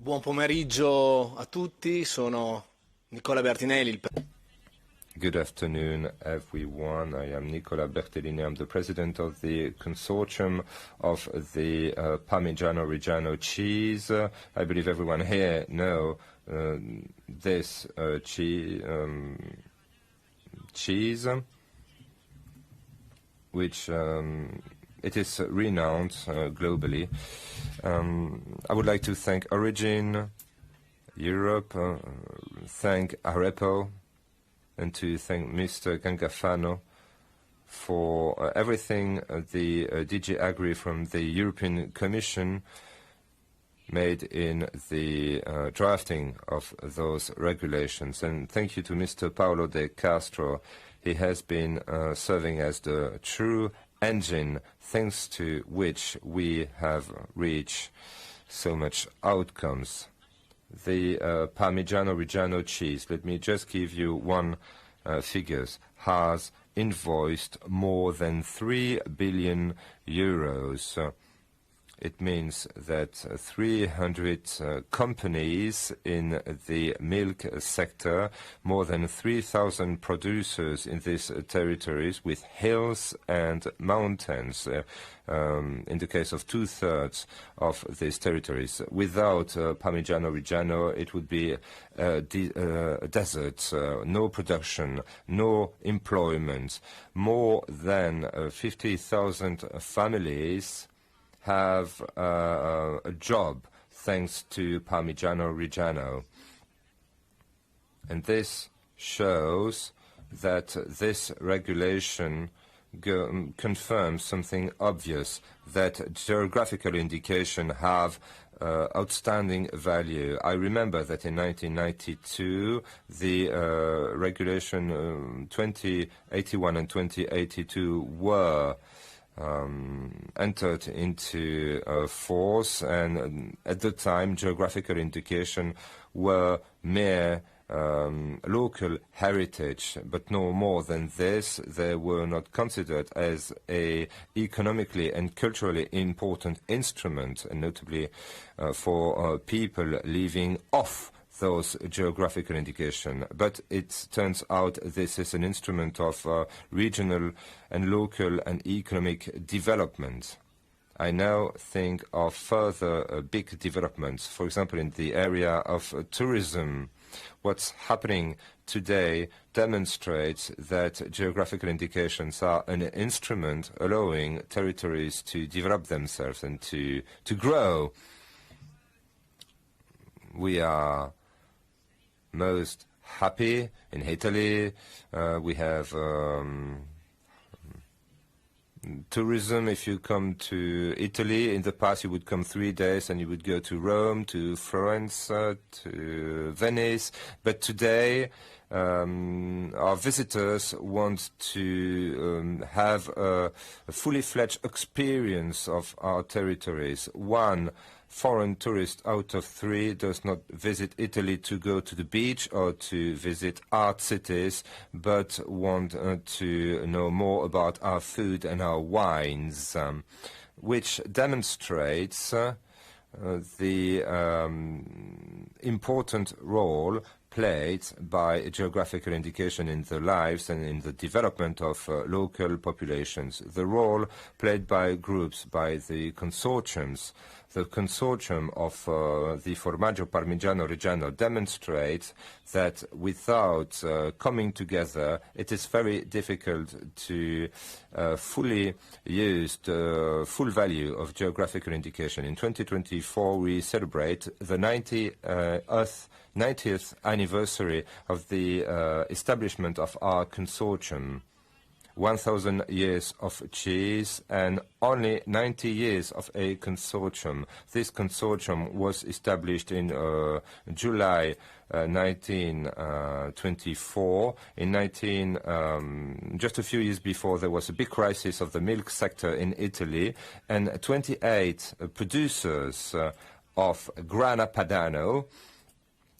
Buon pomeriggio a tutti, sono Nicola Bertinelli. Good afternoon, everyone. I am Nicola Bertinelli. I'm the president of the Consortium of the Parmigiano Reggiano cheese. I believe everyone here know this cheese, which it is renowned globally. I would like to thank Origin, Europe, thank Arepo, and to thank Mr. Gangafano for everything the DG Agri from the European Commission made in the drafting of those regulations. And thank you to Mr. Paolo de Castro. He has been serving as the true engine, thanks to which we have reached so much outcomes. The Parmigiano Reggiano cheese, let me just give you one figures, has invoiced more than 3 billion euros. It means that 300 companies in the milk sector, more than 3,000 producers in these territories with hills and mountains, in the case of 2/3 of these territories. Without Parmigiano Reggiano, it would be a desert, no production, no employment. More than 50,000 families have a job thanks to Parmigiano Reggiano. And this shows that this regulation confirms something obvious, that geographical indication have outstanding value. I remember that in 1992, the regulation 2081 and 2082 were entered into force, and at the time geographical indication were mere local heritage, but no more than this. They were not considered as a economically and culturally important instrument, and notably for people living off those geographical indication. But it turns out this is an instrument of regional and local and economic development. I now think of further big developments, for example, in the area of tourism. What's happening today demonstrates that geographical indications are an instrument allowing territories to develop themselves and to grow. We are most happy in Italy. We have tourism. If you come to Italy, in the past you would come 3 days and you would go to Rome, to Florence, to Venice. But today our visitors want to have a fully fledged experience of our territories. One foreign tourist out of 3 does not visit Italy to go to the beach or to visit art cities, but want to know more about our food and our wines, which demonstrates the important role played by geographical indication in the lives and in the development of local populations. The role played by groups, by the consortiums. The consortium of the Formaggio Parmigiano Reggiano demonstrates that without coming together, it is very difficult to fully use the full value of geographical indication. In 2024, we celebrate the 90th anniversary of the establishment of our consortium. 1,000 years of cheese and only 90 years of a consortium. This consortium was established in July 1924. Just a few years before, there was a big crisis of the milk sector in Italy, and 28 producers of grana padano,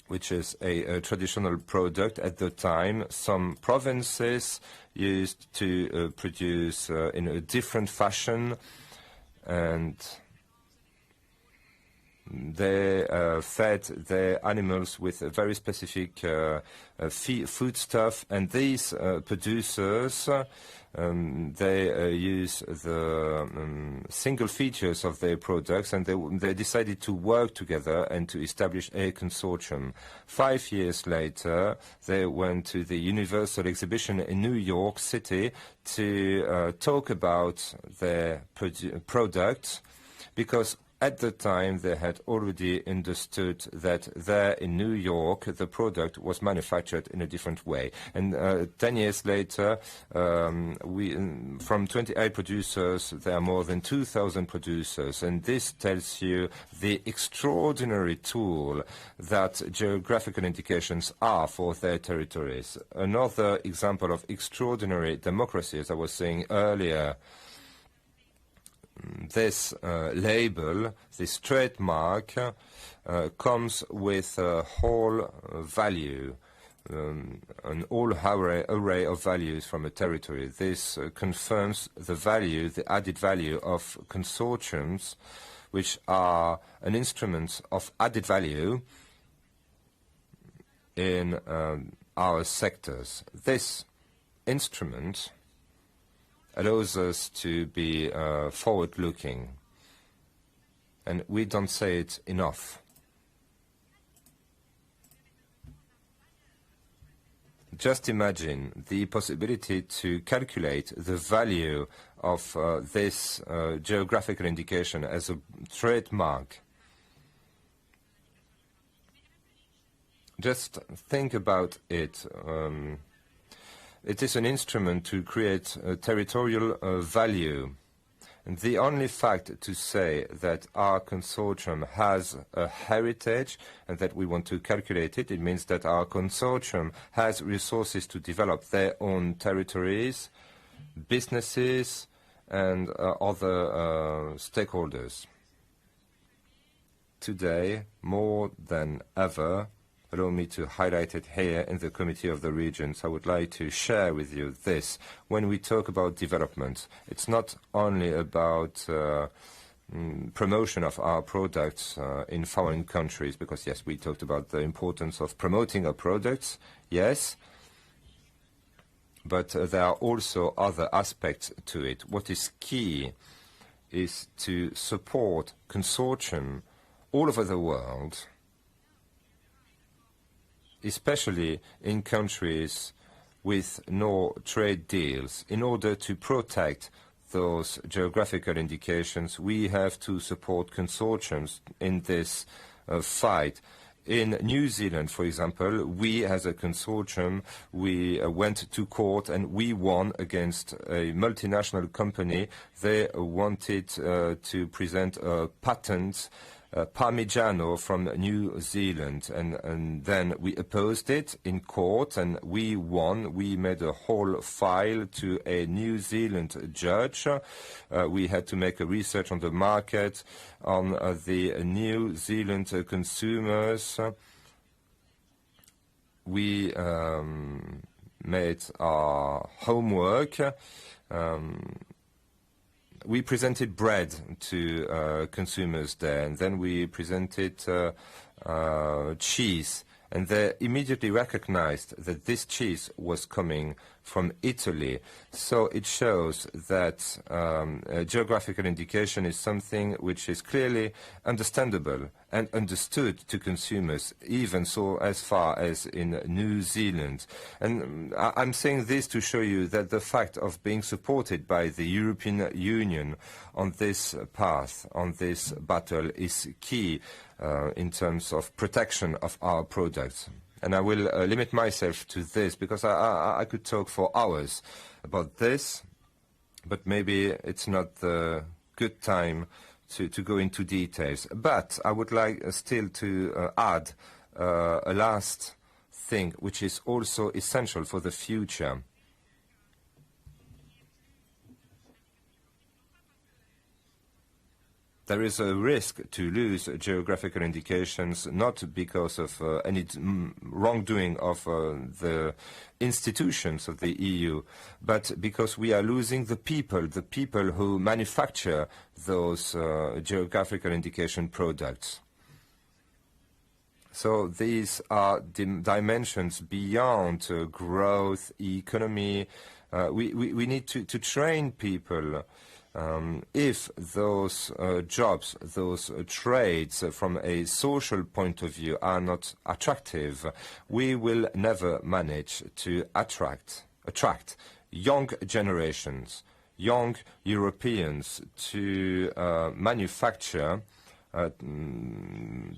which is a traditional product at the time. Some provinces used to produce in a different fashion, and they fed their animals with a very specific foodstuff, and these producers they use the single features of their products, and they decided to work together and to establish a consortium. 5 years later, they went to the Universal Exhibition in New York City to talk about their products, because at the time they had already understood that there in New York the product was manufactured in a different way. And 10 years later, from 28 producers, there are more than 2,000 producers. And this tells you the extraordinary tool that geographical indications are for their territories. Another example of extraordinary democracy, as I was saying earlier, this label, this trademark, comes with a whole value, an whole array of values from a territory. This confirms the value, the added value of consortiums, which are an instrument of added value in our sectors. This instrument allows us to be forward-looking, and we don't say it enough. Just imagine the possibility to calculate the value of this geographical indication as a trademark. Just think about it. It is an instrument to create territorial value. And the only fact to say that our consortium has a heritage and that we want to calculate it, it means that our consortium has resources to develop their own territories, businesses, and other stakeholders. Today, more than ever, allow me to highlight it here in the Committee of the Regions. I would like to share with you this. When we talk about development, it's not only about promotion of our products in foreign countries, because yes, we talked about the importance of promoting our products, yes, but there are also other aspects to it. What is key is to support consortium all over the world, especially in countries with no trade deals. In order to protect those geographical indications, we have to support consortiums in this fight. In New Zealand, for example, we as a consortium, we went to court and we won against a multinational company. They wanted to present a patent Parmigiano from New Zealand, and then we opposed it in court and we won. We made a whole file to a New Zealand judge. We had to make a research on the market, on the New Zealand consumers. We made our homework. We presented bread to consumers there, and then we presented cheese, and they immediately recognized that this cheese was coming from Italy. So it shows that geographical indication is something which is clearly understandable and understood to consumers, even so as far as in New Zealand. And I'm saying this to show you that the fact of being supported by the European Union on this path, on this battle, is key in terms of protection of our products. And I will limit myself to this, because I could talk for hours about this, but maybe it's not the good time to go into details. But I would like still to add a last thing, which is also essential for the future. There is a risk to lose geographical indications, not because of any wrongdoing of the institutions of the EU, but because we are losing the people who manufacture those geographical indication products. So these are dimensions beyond growth, economy. We need to train people. If those jobs, those trades from a social point of view are not attractive, we will never manage to attract young generations, young Europeans to manufacture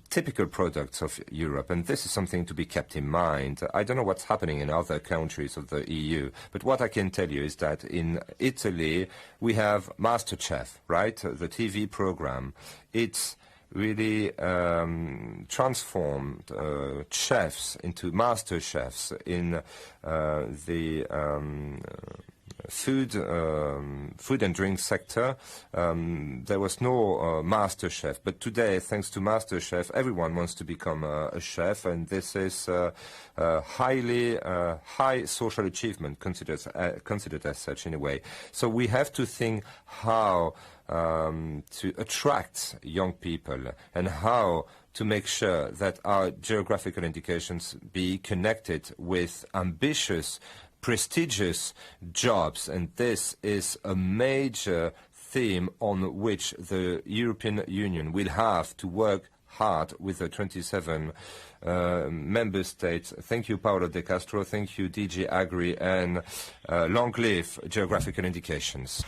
typical products of Europe, and this is something to be kept in mind. I don't know what's happening in other countries of the EU, but what I can tell you is that in Italy we have MasterChef, right? The TV program. It's really transformed chefs into master chefs in the food and drink sector. There was no master chef, but today, thanks to master chef, everyone wants to become a chef, and this is high social achievement considered as such in a way. So we have to think how to attract young people and how to make sure that our geographical indications be connected with ambitious, prestigious jobs, and this is a major theme on which the European Union will have to work hard with the 27 member states. Thank you, Paolo De Castro. Thank you, DG Agri, and long live geographical indications.